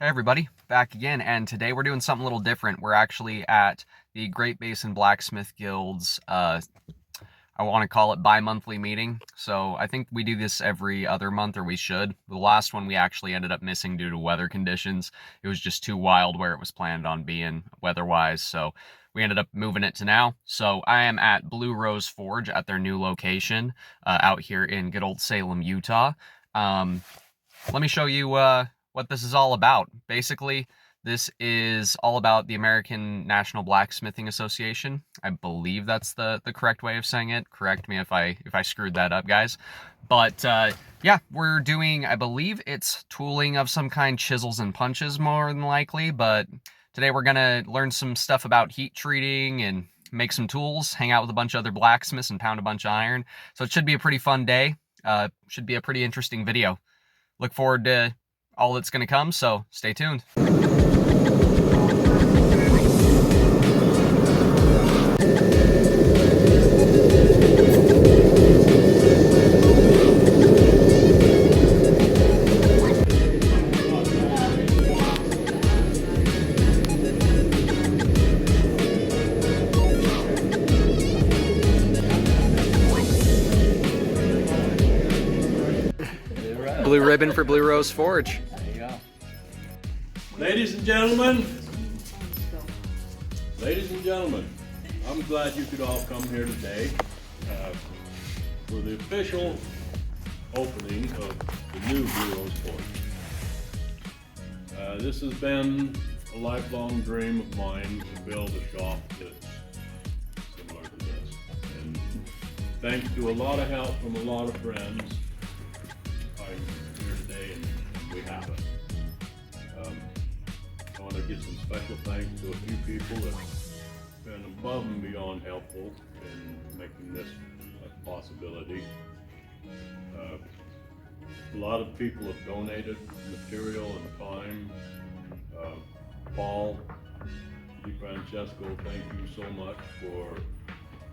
Hey everybody, back again, and today we're doing something a little different. We're actually at the Great Basin Blacksmith Guild's, I want to call it bi-monthly meeting. So I think we do this every other month, or we should. The last one we actually ended up missing due to weather conditions. It was just too wild where it was planned on being weather-wise, so we ended up moving it to now. So I am at Blue Rose Forge at their new location out here in good old Salem, Utah. Let me show you what this is all about. Basically, this is all about the American National Blacksmithing Association. I believe that's the correct way of saying it. Correct me if I screwed that up, guys. But yeah, we're doing, I believe it's tooling of some kind, chisels and punches more than likely. But today we're gonna learn some stuff about heat treating and make some tools, hang out with a bunch of other blacksmiths and pound a bunch of iron. So it should be a pretty fun day. Should be a pretty interesting video. Look forward to all that's going to come, so stay tuned. Blue ribbon for Blue Rose Forge. There you go. Ladies and gentlemen, I'm glad you could all come here today for the official opening of the new Blue Rose Forge. This has been a lifelong dream of mine to build a shop that's similar to this. And thanks to a lot of help from a lot of friends, I'm here today and we have it. I want to give some special thanks to a few people that have been above and beyond helpful in making this a possibility. A lot of people have donated material and time. Paul DiFrancesco, thank you so much for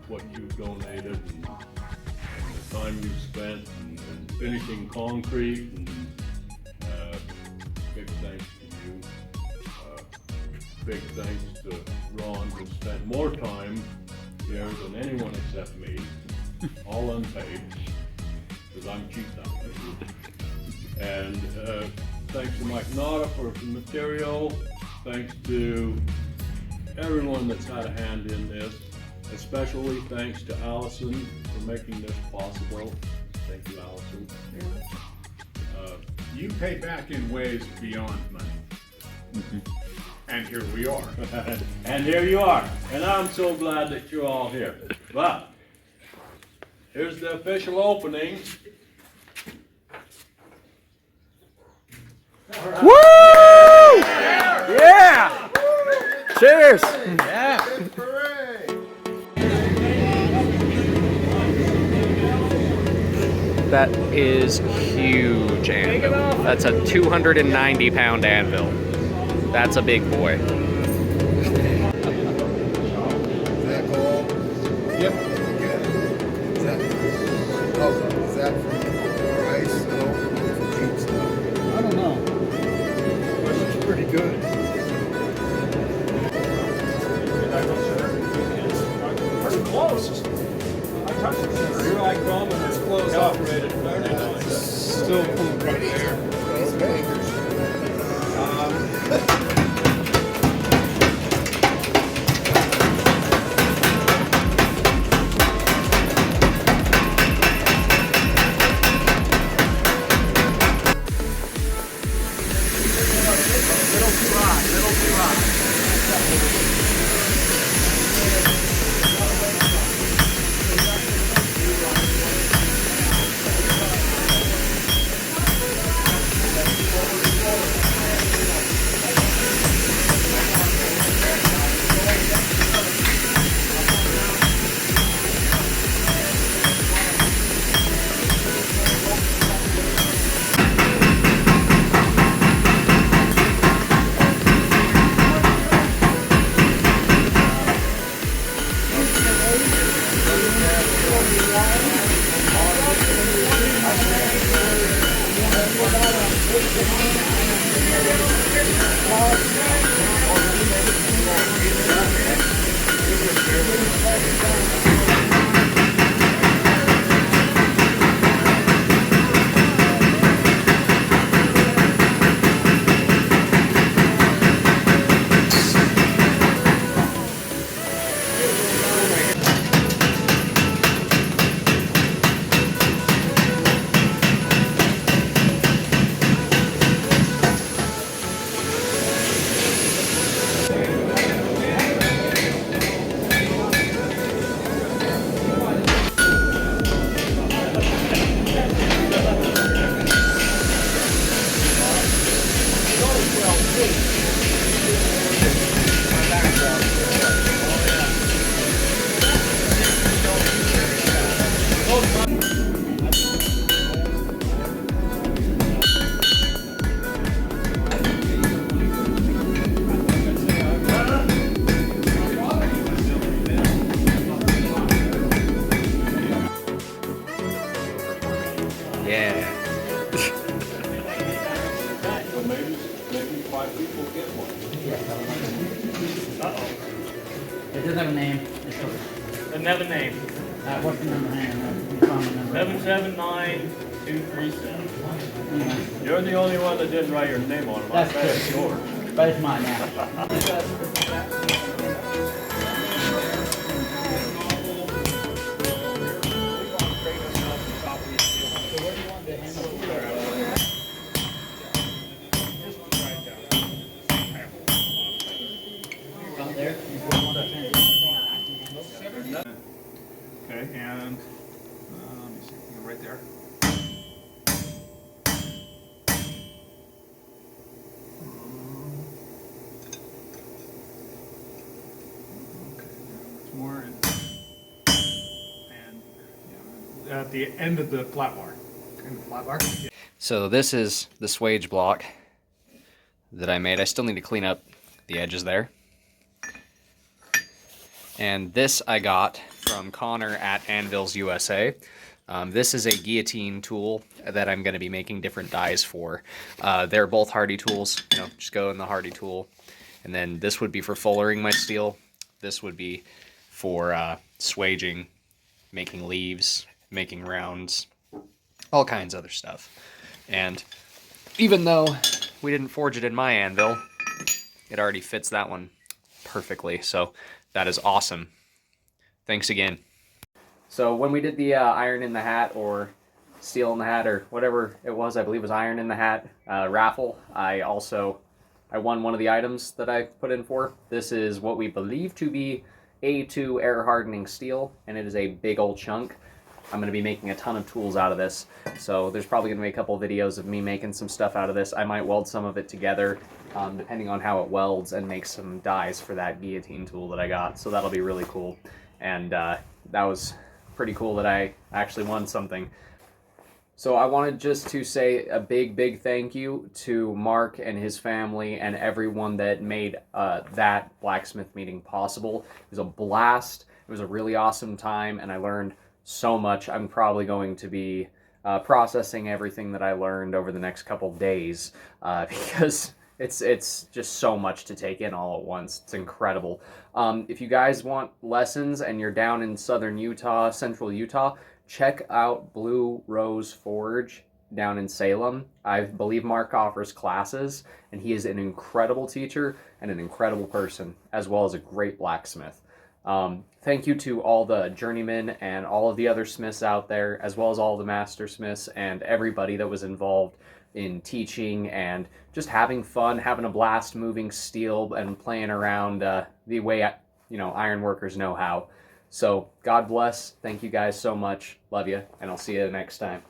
what you've donated and the time you've spent and finishing concrete, and big thanks to you. Big thanks to Ron, who spent more time here than anyone except me, all unpaid, because I'm cheap that way. And thanks to Mike Nada for the material. Thanks to everyone that's had a hand in this. Especially thanks to Allison for making this possible. Thank you, Allison. You pay back in ways beyond money. And here we are. And here you are. And I'm so glad that you're all here. But here's the official opening. Woo! Yeah! Cheers! Yeah. That is huge anvil. That's a 290-pound anvil. That's a big boy. Is that gold? Yep. Is that from rice? No, from cheap stuff. I don't know. This is pretty good. Pretty close. I touched it. You're like Roman, it's close operated. Very nice. Still cool right there. Okay. A little too high. Yeah. So maybe 5 people get one. It doesn't have a name. It's Doesn't have a name. what's the number? Hang on, the phone number. 779237. You're the only one that didn't write your name on it. I That's bet it's good. yours. But it's mine now. Out there. Okay, and let me see, right there. Okay, more and yeah, at the end of the flat bar. End of the flat bar? Yeah. So this is the swage block that I made. I still need to clean up the edges there. And this I got from Connor at Anvils USA. This is a guillotine tool that I'm going to be making different dies for. They're both Hardy tools. You know, just go in the Hardy tool. And then this would be for fullering my steel. This would be for swaging, making leaves, making rounds, all kinds of other stuff. And even though we didn't forge it in my anvil, it already fits that one perfectly. So that is awesome. Thanks again. So when we did the iron in the hat or steel in the hat or whatever it was, I believe it was iron in the hat raffle, I won one of the items that I put in for. This is what we believe to be A2 air hardening steel, and it is a big old chunk. I'm going to be making a ton of tools out of this, so there's probably going to be a couple of videos of me making some stuff out of this. I might weld some of it together, depending on how it welds, and make some dies for that guillotine tool that I got, so that'll be really cool. And that was pretty cool that I actually won something. So I wanted just to say a big thank you to Mark and his family and everyone that made that blacksmith meeting possible. It was a blast. It was a really awesome time, and I learned so much. I'm probably going to be processing everything that I learned over the next couple days because it's just so much to take in all at once. It's incredible. If you guys want lessons and you're down in southern Utah, central Utah, check out Blue Rose Forge down in Salem. I believe Mark offers classes, and he is an incredible teacher and an incredible person, as well as a great blacksmith. Thank you to all the journeymen and all of the other smiths out there, as well as all the master smiths and everybody that was involved in teaching and just having fun, having a blast moving steel and playing around the way ironworkers know how. So God bless. Thank you guys so much. Love you, and I'll see you next time.